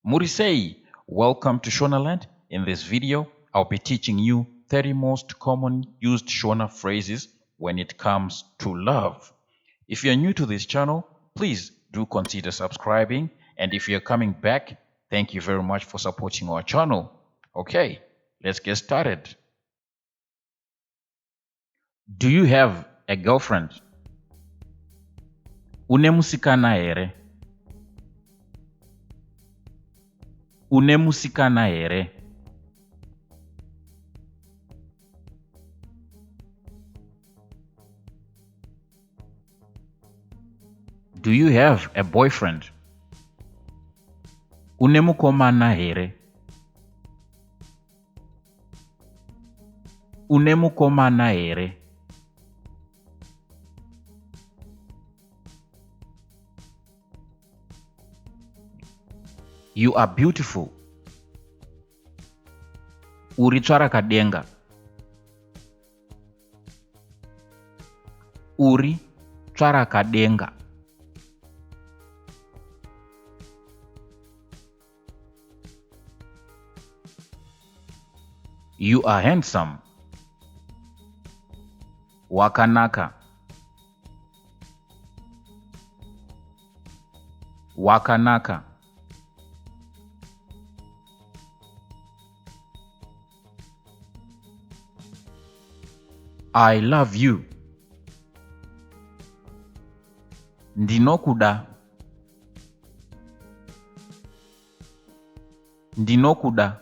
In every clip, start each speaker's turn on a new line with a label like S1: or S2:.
S1: Murisei, welcome to Shonaland. In this video, I'll be teaching you 30 most common used Shona phrases when it comes to love. If you're new to this channel, please do consider subscribing. And if you're coming back, thank you very much for supporting our channel. Okay, let's get started. Do you have a girlfriend? Une musikana here? Une musikana here? Do you have a boyfriend? Une mukomana here? Une mukomana here? You are beautiful. Uri tsvarakadenga. Uri tsvarakadenga. You are handsome. Wakanaka. Wakanaka. I love you. Ndinokuda. Ndinokuda.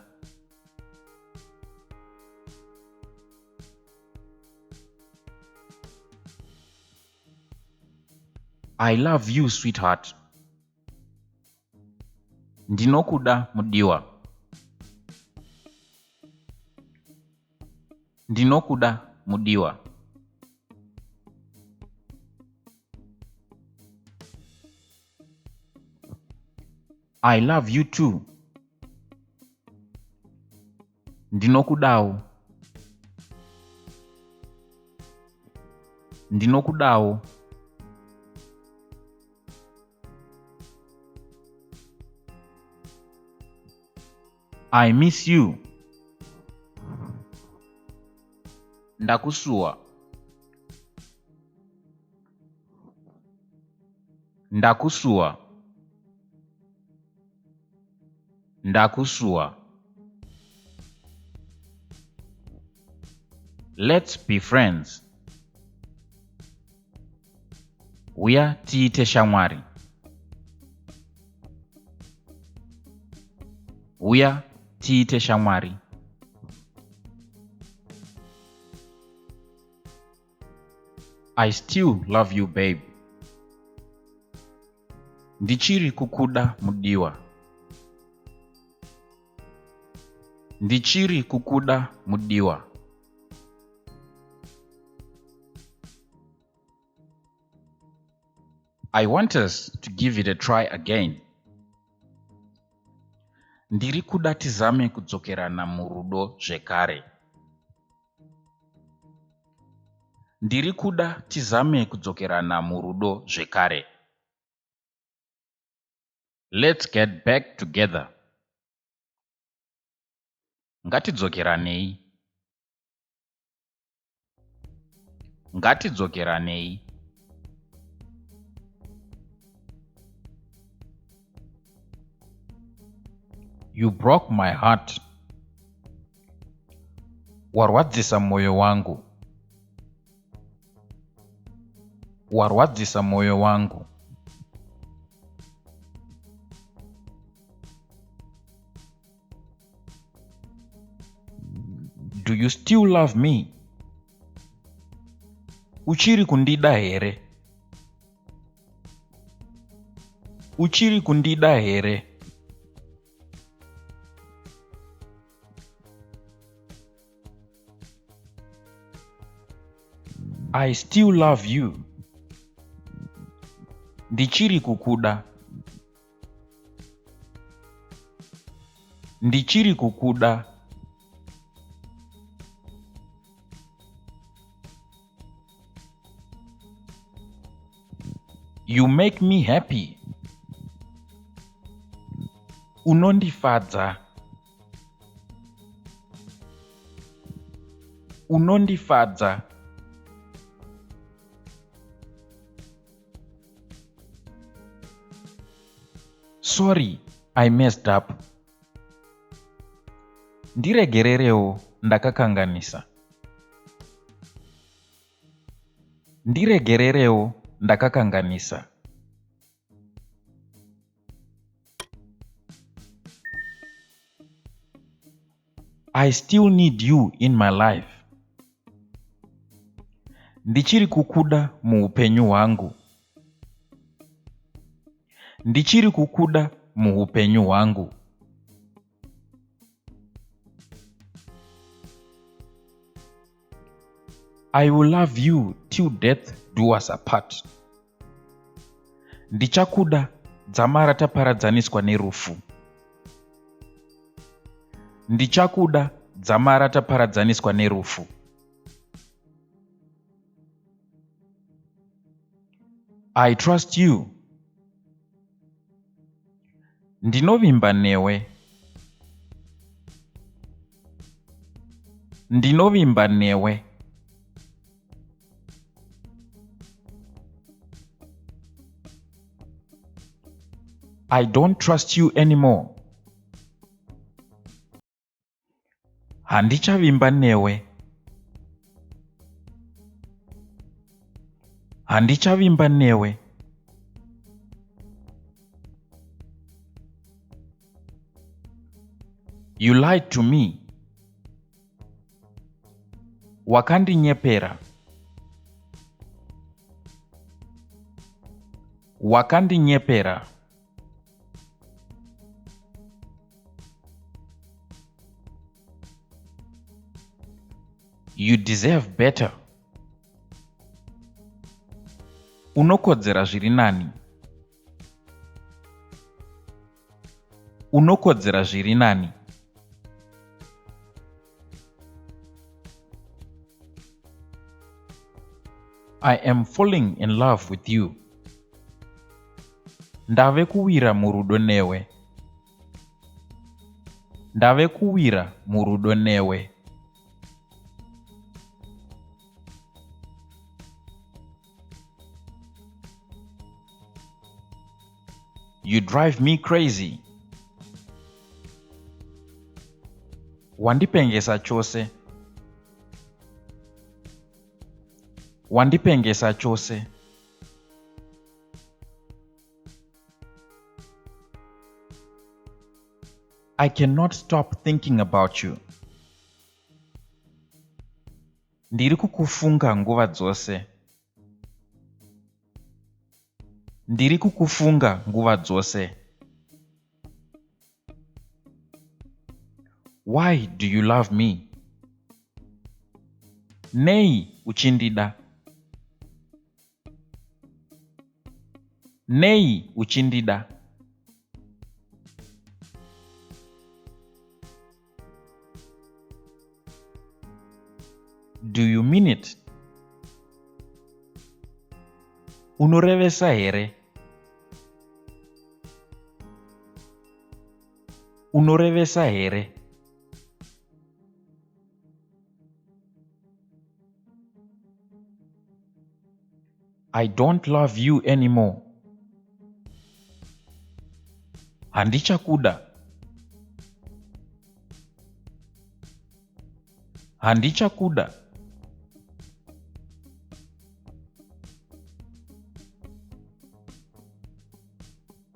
S1: I love you, sweetheart. Ndinokuda mudiwa. Ndinokuda mudiwa. I love you too. Ndinokudawo. Ndinokudawo. I miss you. Ndakusuwa. Ndakusuwa. Ndakusuwa. Let's be friends. Uya tiite shamwari. Uya tiite shamwari. I still love you, babe. Ndichiri kukuda mudiwa. Ndichiri kukuda mudiwa. I want us to give it a try again. Ndiri kuda tizame kudzokerana murudo zvekare. Ndiri kuda tizame kudzokerana murudo zvekare. Let's get back together. Ngatidzokeranei. Ngatidzokeranei. You broke my heart. Warwadzisa moyo wangu. Warwadzisa moyo wangu. Do you still love me? Uchiri kundida here? Uchiri kundida here? I still love you. Ndichiri kukuda. Ndichiri kukuda. You make me happy. Unondifadza. Unondifadza. Sorry, I messed up. Ndiregererewo, ndakakanganisa. Ndiregererewo, ndakakanganisa. I still need you in my life. Ndichiri kukuda muupenyu wangu. Ndichiri kukuda muupenyu wangu. I will love you till death do us apart. Ndichakuda dzamara taparadzaniswa nerufu. Ndichakuda dzamara taparadzaniswa nerufu. I trust you. Ndinovimba newe. Ndinovimba newe. I don't trust you anymore. Handichavimba newe. Handichavimba newe. You lied to me. Wakandinyepera. Wakandinyepera. You deserve better. Unokodzera zviri nani. Unokodzera zviri nani. I am falling in love with you. Ndave kuwira murudo newe. Ndave kuwira murudo newe. You drive me crazy. Wandipengesa chose. Wandipengesa chose. I cannot stop thinking about you. Ndiri kukufunga nguva dzose. Ndiri kukufunga nguva dzose. Why do you love me? Nei uchindida. Nei uchindida. Do you mean it? Unorevesa here. Unorevesa here. I don't love you anymore. Handichakuda. Handichakuda.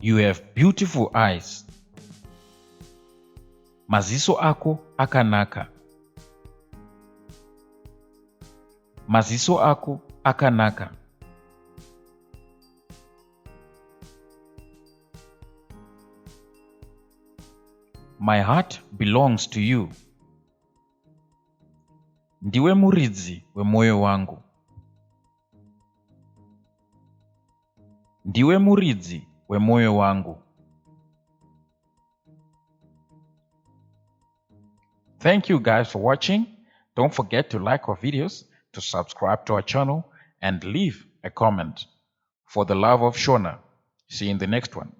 S1: You have beautiful eyes. Maziso ako akanaka. Maziso ako akanaka. My heart belongs to you. Ndiwe muridzi wemoyo wangu. Ndiwe muridzi wemoyo wangu. Thank you guys for watching. Don't forget to like our videos, to subscribe to our channel, and leave a comment. For the love of Shona. See you in the next one.